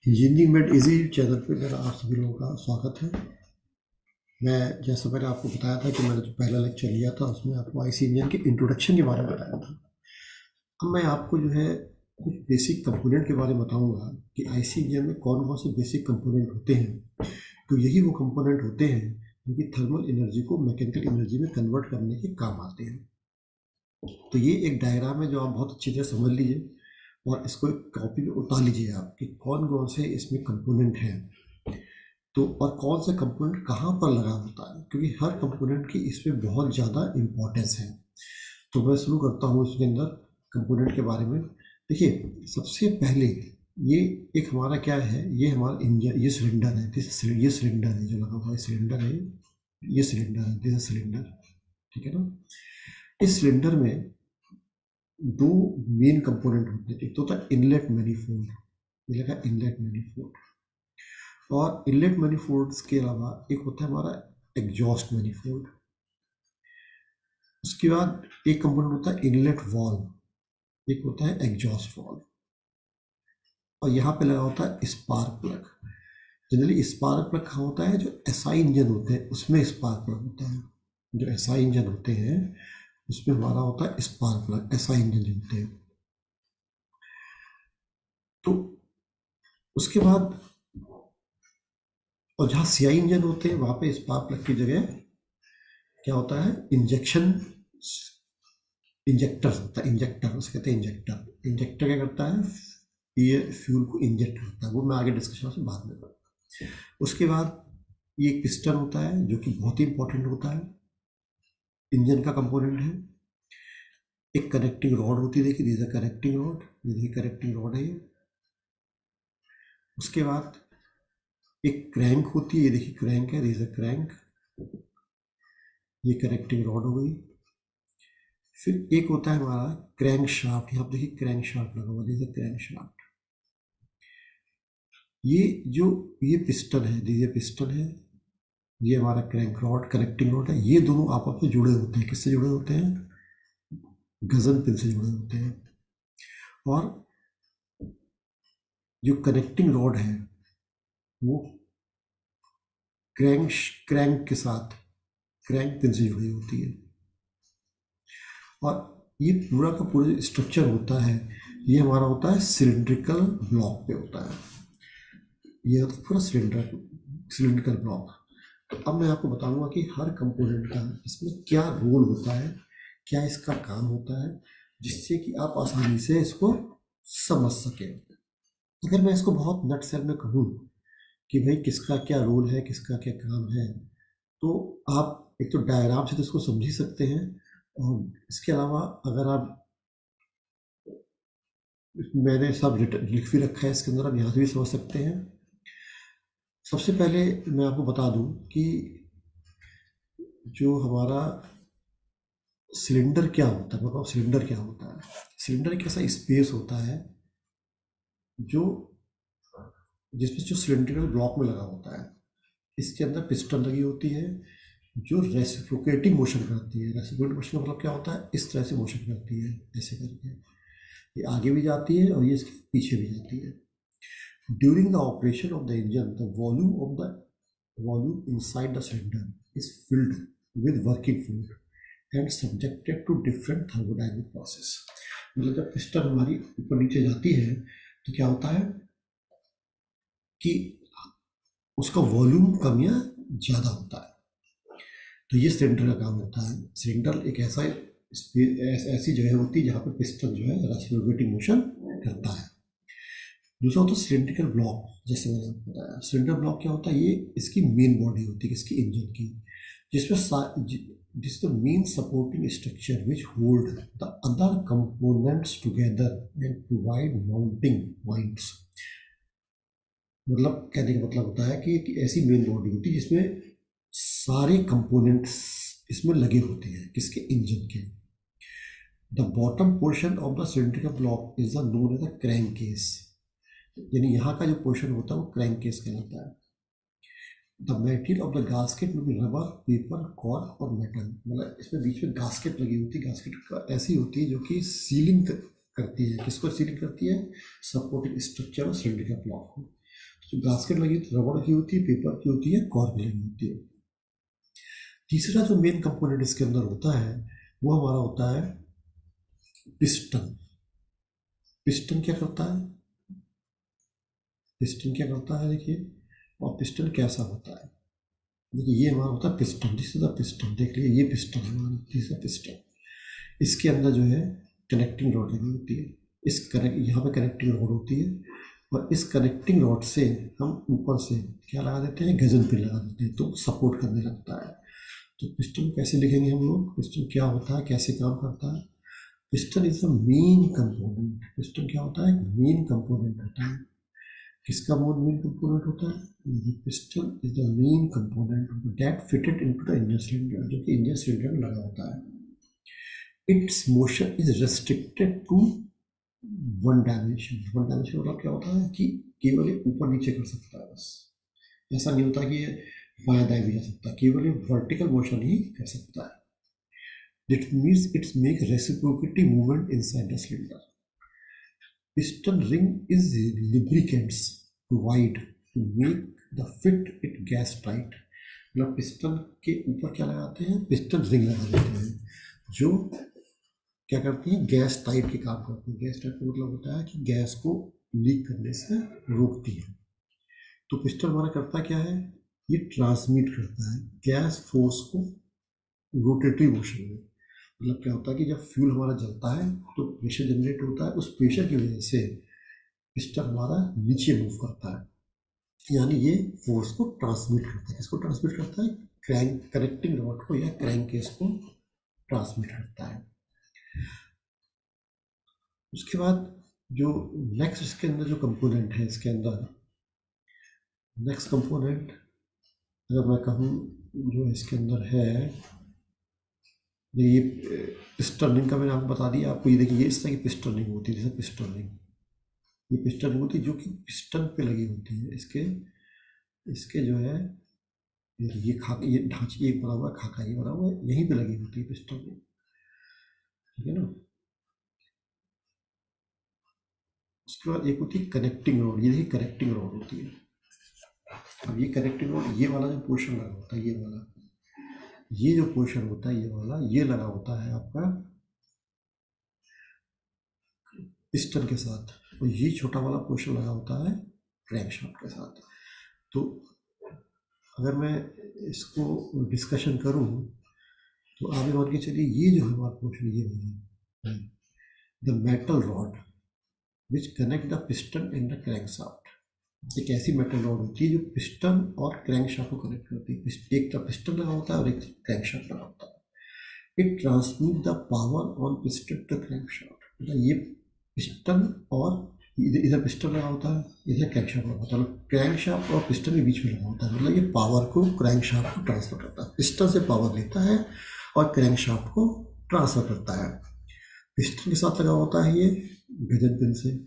Engineering made easy channel पे मेरा आप सभी लोगों का स्वागत है। मैं जैसा मैंने आपको बताया था कि मैंने जो पहला लेक्चर लिया था उसमें आपको आईसी इंजन के इंट्रोडक्शन के बारे में बताया था। अब मैं आपको जो है कुछ बेसिक कंपोनेंट के बारे में बताऊंगा कि आईसी इंजन में कौन कौन से बेसिक कंपोनेंट होते हैं। तो यही वो कंपोनेंट होते हैं जो कि थर्मल एनर्जी को मैकेनिकल एनर्जी में कन्वर्ट करने के काम आते हैं। तो ये एक डायग्राम है जो आप बहुत अच्छी तरह समझ लीजिए और इसको एक कॉपी में उतार लीजिए आप कि कौन कौन से इसमें कंपोनेंट हैं। तो और कौन सा कंपोनेंट कहाँ पर लगा होता है, क्योंकि हर कंपोनेंट की इसमें बहुत ज़्यादा इम्पोर्टेंस है। तो मैं शुरू करता हूँ इसके अंदर कंपोनेंट के बारे में। देखिए, सबसे पहले ये एक हमारा क्या है, ये हमारा इंजन, ये सिलेंडर है। ये सिलेंडर है जो लगा हुआ है, सिलेंडर है। ये सिलेंडर है, दिस सिलेंडर, ठीक है ना। इस सिलेंडर में दो मेन कंपोनेंट होते हैं। एक तो होता है इनलेट मैनिफोल्ड, ये लगा इनलेट मैनिफोल्ड, और इनलेट मैनिफोल्ड्स के अलावा एक होता है हमारा एग्जॉस्ट मैनिफोल्ड। उसके बाद एक कंपोनेंट होता है इनलेट वाल्व, एक होता है एग्जॉस्ट वाल्व, और यहाँ पे लगा होता है spark plug. Generally spark plug कहाँ होता है, जो एसआई इंजन होते हैं उसमें स्पार्क प्लग होता है। जो एसआई इंजन होते हैं उसमें हमारा होता है स्पार्क प्लग, एसआई इंजन जो होते हैं। तो उसके बाद, और जहाँ सीआई इंजन होते हैं वहाँ पे स्पार्क प्लग की जगह क्या होता है, इंजेक्शन इंजेक्टर होता है। इंजेक्टर उसे कहते हैं इंजेक्टर। इंजेक्टर क्या करता है, ये फ्यूल को इंजेक्ट करता है। वो मैं आगे डिस्कशन से बाद में करूँगा। उसके बाद ये एक पिस्टन होता है जो कि बहुत ही इंपॉर्टेंट होता है, इंजन का कंपोनेंट है। एक कनेक्टिंग रॉड होती है, देखिए दिस इज कनेक्टिंग रॉड, ये देखिए कनेक्टिंग रॉड है ये। उसके बाद एक क्रैंक होती है, ये देखिए क्रैंक है, दिस इज क्रैंक, ये कनेक्टिंग रॉड हो गई। फिर एक होता है हमारा क्रैंक शाफ्ट, यहाँ देखिए क्रैंक शाफ्ट लगा हुआ, दिस इज क्रैंक शाफ्ट। ये जो ये पिस्टन है, ये पिस्टन है, ये हमारा क्रैंक रॉड, कनेक्टिंग रॉड है। ये दोनों आपस में जुड़े होते हैं, किससे जुड़े होते हैं, गजन पिन से जुड़े होते हैं। और जो कनेक्टिंग रॉड है वो क्रैंक क्रैंक के साथ क्रैंक पिन से जुड़ी होती है। और ये पूरा का पूरा स्ट्रक्चर होता है, ये हमारा होता है सिलिंड्रिकल ब्लॉक पे होता है। ये होता है पूरा सिलिंड्रिकल ब्लॉक। तो अब मैं आपको बताऊंगा कि हर कंपोनेंट का इसमें क्या रोल होता है, क्या इसका काम होता है, जिससे कि आप आसानी से इसको समझ सकें। अगर मैं इसको बहुत नट सेल में कहूँ कि भाई किसका क्या रोल है, किसका क्या काम है, तो आप एक तो डायग्राम से तो इसको समझ ही सकते हैं, और इसके अलावा अगर आप, मैंने सब लिख भी रखा है इसके अंदर, आप यहाँ से भी समझ सकते हैं। सबसे पहले मैं आपको बता दूं कि जो हमारा सिलेंडर क्या होता है, मतलब सिलेंडर क्या होता है। सिलेंडर एक ऐसा स्पेस होता है जो जिसमें जो सिलेंड्रिकल ब्लॉक में लगा होता है। इसके अंदर पिस्टन लगी होती है जो रेसिप्रोकेटिंग मोशन करती है। रेसिप्रोकेटिंग मोशन का मतलब क्या होता है, इस तरह से मोशन करती है, ऐसे करके ये आगे भी जाती है और ये इसके पीछे भी जाती है। During the operation of the engine, the volume inside the cylinder is filled with working fluid and subjected to different thermodynamic process. मतलब जब पिस्टन हमारी ऊपर नीचे जाती है तो क्या होता है कि उसका वॉल्यूम कम या ज़्यादा होता है। तो ये सिलेंडर का काम होता है। सिलेंडर एक ऐसी जगह होती है जहाँ पर पिस्टन जो है रेसिप्रोकेटिंग मोशन करता है। दूसरा होता है सिलेंड्रिकल ब्लॉक। जैसे मैंने आपको बताया, सिलेंडर ब्लॉक क्या होता है, ये इसकी मेन बॉडी होती है, इसकी इंजन की, जिसमें this is the main supporting structure which hold the other components together and provide mounting points। मतलब कहने का मतलब होता है कि एक ऐसी मेन बॉडी होती है जिसमें सारे कंपोनेंट्स इसमें लगे होते हैं, किसके, इंजन के। The bottom portion of the cylindrical block is the known as the crankcase, यानी यहाँ का जो पोर्शन होता है वो क्रैंक केस कहलाता है। The material of the gasket में भी रबर, पेपर, कॉर्क और मेटल। मतलब इसमें बीच में गास्केट लगी होती है। गास्केट ऐसी होती है जो कि सीलिंग करती है, किसको सीलिंग करती है, सपोर्टिंग स्ट्रक्चर और सिलेंड्रिकल ब्लॉक को। जो गास्केट लगी होती है रबड़ की होती है, पेपर की होती है, कॉर्क लगी होती है। तीसरा जो मेन कंपोनेंट इसके अंदर होता है वो हमारा होता है पिस्टन। पिस्टन क्या करता है? पिस्टन क्या करता है देखिए, और पिस्टन कैसा होता है? देखिए ये हमारा होता है piston, this is the piston. देख लीजिए ये पिस्टन है हमारा, दिस इज द पिस्टन। इसके अंदर जो है कनेक्टिंग रॉड लगी होती है। यहाँ पे कनेक्टिंग रॉड होती है, और इस कनेक्टिंग रॉड से हम ऊपर से क्या लगा देते हैं, गजन पिन लगा देते हैं, तो सपोर्ट करने लगता है। तो पिस्टन कैसे लिखेंगे हम लोग? पिस्टन क्या होता है, कैसे काम करता है? Piston is the main component. Piston क्या होता है? मेन कंपोनेंट होता है। किसका मेन कंपोनेंट होता है? Piston is the main component that fitted into the engine cylinder, जो कि इंजन सिलेंडर में लगा होता है। Its motion is restricted to one dimension. One dimension मतलब क्या होता है कि केवल ऊपर नीचे कर सकता है बस, ऐसा नहीं होता कि ये बाएं दाएं भी जा सकता, केवल ये वर्टिकल मोशन ही कर सकता है। That means it make reciprocity movement inside the cylinder. Piston ring is lubricants provide to make the fit it gas tight. मतलब पिस्टन के ऊपर क्या लगाते हैं? पिस्टन रिंग लगा देते हैं, जो क्या करती है? गैस टाइट के काम करती है। गैस टाइट का मतलब होता है कि गैस को लीक करने से रोकती है। तो पिस्टन हमारा करता क्या है? ये ट्रांसमिट करता है गैस फोर्स को रोटेटरी मोशन में। मतलब क्या होता है कि जब फ्यूल हमारा जलता है तो प्रेशर जनरेट होता है, उस प्रेशर की वजह से पिस्टन हमारा नीचे मूव करता है, यानी ये फोर्स को ट्रांसमिट करता है। किसको ट्रांसमिट करता है? क्रैंक कनेक्टिंग रॉड को या क्रैंक केस को ट्रांसमिट करता है। उसके बाद जो नेक्स्ट इसके अंदर जो कंपोनेंट है, इसके अंदर नेक्स्ट कंपोनेंट अगर मैं कहूँ जो इसके अंदर है, ये पिस्टन रिंग का मैंने आपको बता दिया। आपको ये देखिए, ये इस तरह की पिस्टन रिंग होती है, जैसे पिस्टन रिंग, ये पिस्टन रिंग होती है जो कि पिस्टन पे लगी होती है। इसके जो है ये ये ढांचे एक बना हुआ खाका ये बना हुआ है, यहीं पे लगी होती है पिस्टन रिंग, ठीक है ना। उसके बाद एक होती है कनेक्टिंग रोड। ये देखिए कनेक्टिंग रोड होती है। अब ये कनेक्टिंग रोड, ये वाला जो पोर्शन लगा होता है, ये वाला, ये जो पोर्शन होता है ये वाला, ये लगा होता है आपका पिस्टन के साथ, और ये छोटा वाला पोर्शन लगा होता है क्रैंकशाफ्ट के साथ। तो अगर मैं इसको डिस्कशन करूं तो आगे मान के चलिए, ये जो है हमारा पोर्शन, ये वाला the metal rod which connect the piston and the crankshaft. एक ऐसी मेटल रॉड होती है जो पिस्टन और क्रैंकशाफ्ट को कनेक्ट करती है। एक तो पिस्टन लगा होता है और एक क्रैंकशाफ्ट लगा होता है। It transmit the power on piston to crankshaft. मतलब ये पिस्टन और इधर पिस्टन लगा होता है, इधर क्रैंकशाफ्ट लगा होता है, क्रैंकशाफ्ट और पिस्टन के बीच में लगा होता है। मतलब ये पावर को क्रैंकशाफ्ट को ट्रांसफर करता है, पिस्टन से पावर लेता है और क्रैंकशाफ्ट को ट्रांसफर करता है। पिस्टन के साथ लगा होता है ये गजन पिन से,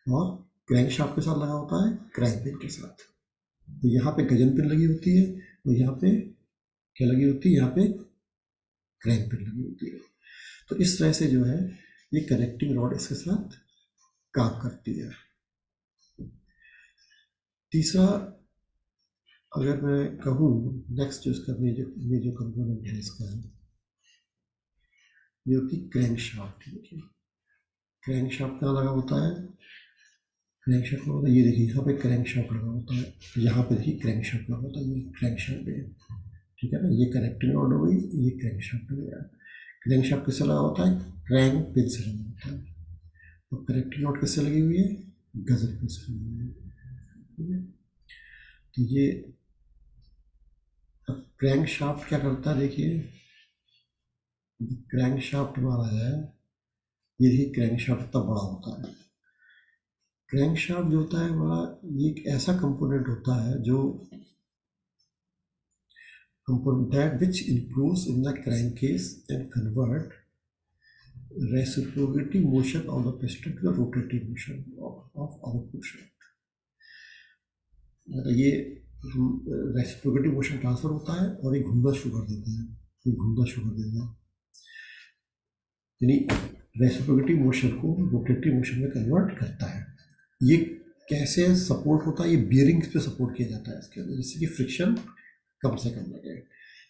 और क्रैंकशाफ्ट के साथ लगा होता है क्रैंक पिन के साथ। तो यहाँ पे गजन पिन लगी होती है और यहाँ पे क्या लगी होती है? यहाँ पे क्रैंक पिन लगी होती है। तो इस तरह से जो है ये कनेक्टिंग रॉड इसके साथ काम करती है। तीसरा अगर मैं कहूँ, नेक्स्ट जो इसका मेजर कंपोनेंट है इसका, ये होती क्रैंकशाफ्ट। देखिए क्रैंकशाफ्ट कहाँ लगा होता है? क्रैंकशाफ्ट लगा होता है, ये देखिए यहाँ पे क्रैंकशाफ्ट लगा होता है, यहाँ पे देखिए क्रैंकशाफ्ट लगा होता है, ये क्रैंकशाफ्ट है, ठीक है ना। ये कनेक्टिंग रॉड हो गई, ये क्रैंकशाफ्ट हो गया। क्रैंकशाफ्ट किससे लगा होता है? क्रैंक पिन से लगा होता है। और कनेक्टिंग रॉड किससे लगी हुई है? गजन पिन से लगी हुई है, ठीक है। तो ये अब क्रैंक शाफ्ट क्या करता है देखिए, क्रैंक शाफ्ट हमारा है, ये देखिए क्रैंक शाफ्ट इतना बड़ा होता है। क्रैंक शाफ्ट जो होता है हमारा, ये एक ऐसा कंपोनेंट होता है जो component that which improves in the crankcase and convert reciprocity motion of the piston to the rotating motion of output shaft। मतलब ये रेसिप्रोकेटिव मोशन ट्रांसफर होता है और ये घूमना शुरू कर देता है, ये घूमना शुरू कर देता है, यानी रेसिप्रोकेटिव मोशन को रोटेटिव मोशन में कन्वर्ट करता है। ये कैसे सपोर्ट होता है, ये बियरिंग्स पे सपोर्ट किया जाता है इसके अंदर, जिससे कि फ्रिक्शन कम से कम लगे।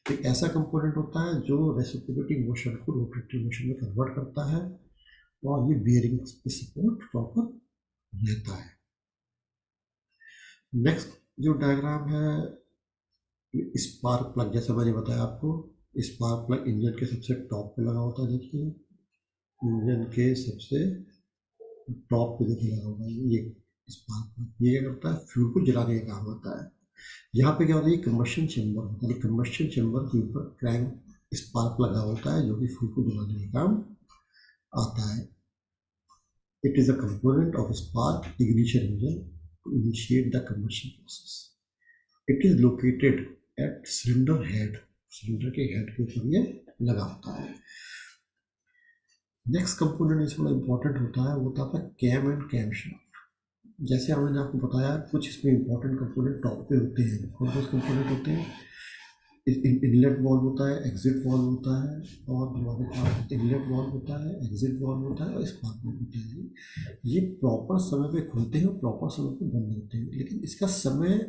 एक ऐसा कंपोनेंट होता है जो रेसिप्रोकेटिंग मोशन को रोटेटरी मोशन में कन्वर्ट करता है, और ये बियरिंग्स पे सपोर्ट प्रॉपर लेता है। नेक्स्ट जो डायग्राम है, स्पार्क प्लग, जैसे मैंने बताया आपको, स्पार्क प्लग इंजन के सबसे टॉप पे लगा होता है। देखिए इंजन के सबसे टॉप पे देखिए लगा होगा ये स्पार्क प्लग। ये क्या करता है, फ्यूल को जलाने का काम आता है। यहाँ पे क्या होता है, कंबशन चेम्बर होता है। कंबशन चेम्बर के ऊपर क्रैंक स्पार्क लगा होता है जो कि फ्यूल को जलाने का काम आता है। It is a component of spark ignition engine to initiate the combustion process. It is located at cylinder head, cylinder के हेड के ऊपर ये लगा होता है। नेक्स्ट कंपोनेंट इसमें इंपॉर्टेंट होता है, वो होता है कैम एंड कैम शाफ्ट। जैसे मैंने आपको बताया, कुछ इसमें इंपॉर्टेंट कंपोनेंट टॉप पे होते हैं। कौन कौन से कंपोनेंट होते हैं, इनलेट वाल्व होता है, एग्जिट वाल्व होता है, और हमारे पास इनलेट वाल्व होता है, एग्जिट वाल्व होता है, और स्पार्क प्लग होता है। ये प्रॉपर समय पे खुलते हैं और प्रॉपर समय पे बंद होते हैं। लेकिन इसका समय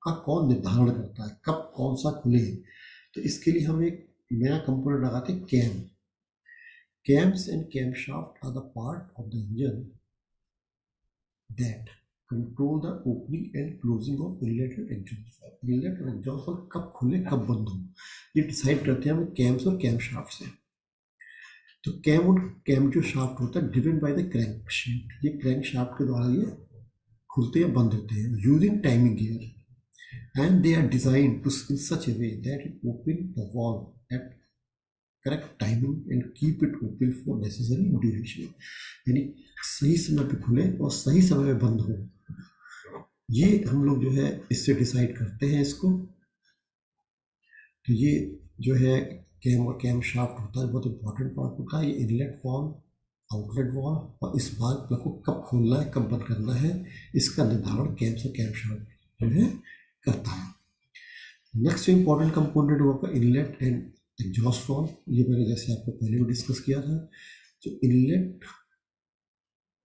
का कौन निर्धारण करता है, कब कौन सा खुले? तो इसके लिए हम एक नया कंपोनेंट लगाते हैं, cam. Cams and camshaft are the part of the engine that control the opening and closing of inlet and exhaust valve. Inlet और एग्जॉस्ट वाल्व कब खुले कब बंद हो, ये डिसाइड करते हैं हम कैम्स और कैम शाफ्ट से। तो कैम और कैम जो शाफ्ट होता है driven by the crank shaft, ये क्रैंक शाफ्ट के द्वारा ये खुलते हैं बंद होते हैं using timing gear, and they are designed to in such a way that it open the valve at correct timing and keep it open for necessary duration। यानी सही समय पे खुले और सही समय में बंद हो, ये हम लोग जो है इससे डिसाइड करते हैं इसको। तो ये जो है कैम और कैम शाफ्ट होता है, बहुत इंपॉर्टेंट पार्ट होता है। ये इनलेट वाल्व, आउटलेट वाल्व और स्पार्क प्लग को कब खोलना है कब बंद करना है, इसका निर्धारण कैम से कैम शाफ्ट जो है करता है। नेक्स्ट इंपॉर्टेंट कंपोनेंट वो आपका इनलेट एंड एग्जॉस्ट वाल्व। ये मैंने जैसे आपको पहले भी डिस्कस किया था। जो इनलेट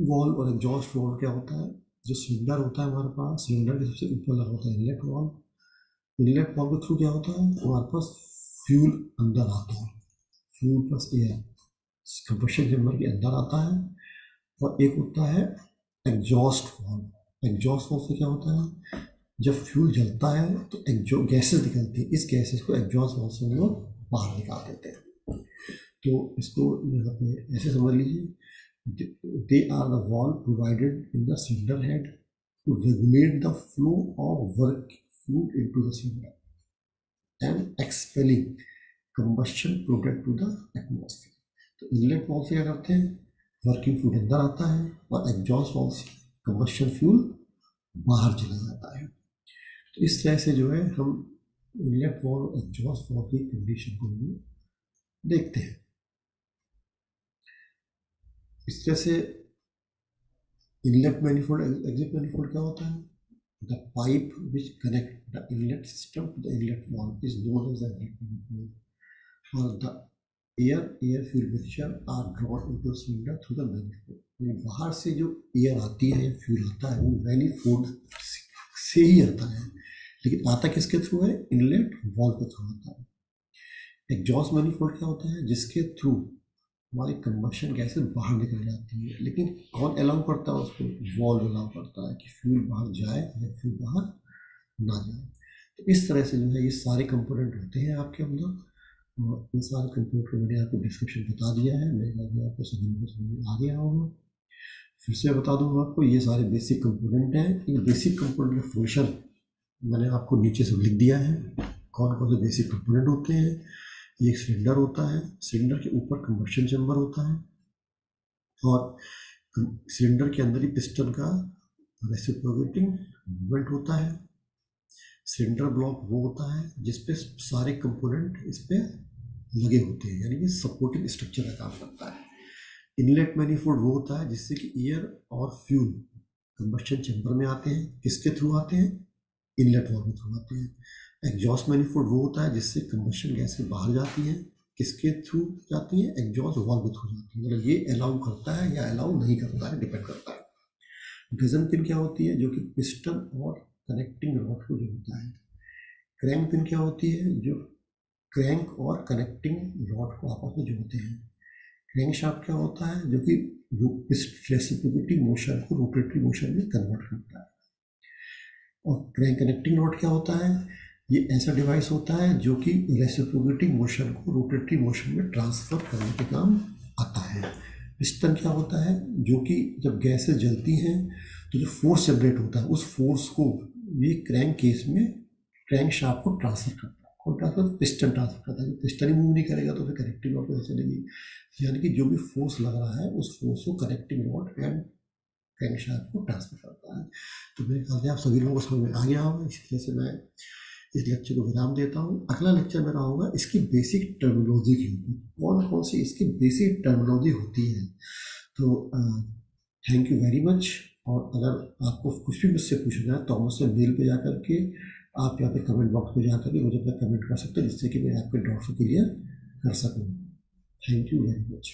वाल्व और एग्जॉस्ट वाल्व क्या होता है, जो सिलेंडर होता है हमारे पास, सिलेंडर के सबसे ऊपर लगा होता है इनलेट वाल्व। इनलेट वाल्व के थ्रू क्या होता है, हमारे पास फ्यूल अंदर आता है, fuel plus air combustion chamber के अंदर आता है। और एक होता है एग्जॉस्ट वाल्व। एग्जॉस्ट वाल्व से क्या होता है, जब फ्यूल जलता है तो गैसेस निकलती है, इस गैसेस को एग्जॉस्ट वाल्व से हम लोग बाहर निकाल देते हैं। तो इसको यहाँ पे ऐसे समझ लीजिए, they are the valve provided in the cylinder head to regulate the flow of work fluid into the cylinder and expelling combustion product to the atmosphere. तो इनलेट वाल्व से क्या करते हैं, वर्किंग फ्लूइड अंदर आता है, और एग्जॉस्ट वाल्व से कंबशन फ्यूल बाहर चला जाता है। तो इस तरह से जो है हम इनलेट वाल्व और एग्जॉस्ट वाल्व की कंडीशन को देखते हैं। इस तरह से इनलेट मैनिफोल्ड एग्जिट मैनिफोल्ड क्या होता है, the pipe which connect the inlet system to the inlet valve is known as the exit manifold, और the air fuel mixture are drawn into cylinder through the manifold. बाहर से जो air आती है या फ्यूल आता है वो मैनिफोल्ड से ही आता है, लेकिन आता किसके थ्रू है, इनलेट वाल्व के थ्रू आता है। एग्जॉस्ट मैनिफोल्ड क्या होता है, जिसके थ्रू हमारी कंबशन गैसेस बाहर निकल जाती है, लेकिन कौन अलाउ करता है उसको, वाल्व अलाउ करता है कि फ्यूल बाहर जाए या फ्यूल बाहर ना जाए। तो इस तरह से जो है ये सारे कंपोनेंट होते हैं आपके अंदर, और इन सारे कंपोनेंट को मैंने आपको डिस्क्रिप्शन बता दिया है, मेरे ख्याल आपको समझ में आ गया होगा। फिर से बता दूंगा आपको, ये सारे बेसिक कंपोनेंट हैं। ये बेसिक कंपोनेंट का फंक्शन मैंने आपको नीचे से लिख दिया है, कौन कौन से बेसिक कंपोनेंट होते हैं। ये सिलेंडर होता है, सिलेंडर के ऊपर कंबशन चैम्बर होता है, और सिलेंडर के अंदर ही पिस्टन का रेसिप्रोकेटिंग मूवमेंट होता है। सिलेंडर ब्लॉक वो होता है जिसपे सारे कंपोनेंट इस पे लगे होते हैं, यानी कि सपोर्टिंग स्ट्रक्चर का काम करता है। इनलेट मैनिफोल्ड वो होता है जिससे कि एयर और फ्यूल कंबशन चैम्बर में आते हैं, किसके थ्रू आते हैं, इनलेट वाल्व के थ्रू आते हैं। एग्जॉस्ट मैनिफोल्ड वो होता है जिससे कंबशन गैसें बाहर जाती हैं, किसके थ्रू जाती हैं, एग्जॉस्ट वाल्व के थ्रू जाती है। मतलब ये अलाउ करता है या अलाउ नहीं करता है, डिपेंड करता है। गजन पिन क्या होती है, जो कि पिस्टन और कनेक्टिंग रॉड को जोड़ता है। क्रैंक पिन क्या होती है, जो क्रैंक और कनेक्टिंग रॉड को आपस में जोड़ते हैं। क्रैंक शाफ्ट क्या होता है, जो कि रेसिप्रोकेटिंग मोशन को रोटेटरी मोशन में कन्वर्ट करता है। और क्रैंक कनेक्टिंग रॉड क्या होता है, ये ऐसा डिवाइस होता है जो कि रेसिप्रोकेटिंग मोशन को रोटेटरी मोशन में ट्रांसफर करने के काम आता है। पिस्टन क्या होता है, जो कि जब गैसें जलती हैं तो जो फोर्स जनरेट होता है उस फोर्स को ये क्रैंक केस में क्रैंक शाफ्ट को ट्रांसफर करता है। कौन ट्रांसफर, पिस्टन ट्रांसफर करता है। पिस्टन ही मूव नहीं करेगा तो फिर कनेक्टिंग रॉड कैसे चलेगी। यानी कि जो भी फोर्स लग रहा है उस फोर्स को connecting rod and crank shaft को ट्रांसफर करता है। तो मेरे ख्याल से आप सभी लोगों को समझ में आ गया होगा। इस तरह से मैं इस लेक्चर को विराम देता हूँ। अगला लेक्चर मेरा होगा इसकी बेसिक टर्मिनोलॉजी के ऊपर, कौन कौन सी इसकी बेसिक टर्मिनोलॉजी होती है। तो थैंक यू वेरी मच। और अगर आपको कुछ भी मुझसे पूछना है तो मुझसे मेल पे जा करके आप यहाँ पे कमेंट बॉक्स में जा करके मुझे अपना कमेंट कर सकते हैं, जिससे कि मैं आपके डाउट्स को क्लियर कर सकूँ। Thank you very much.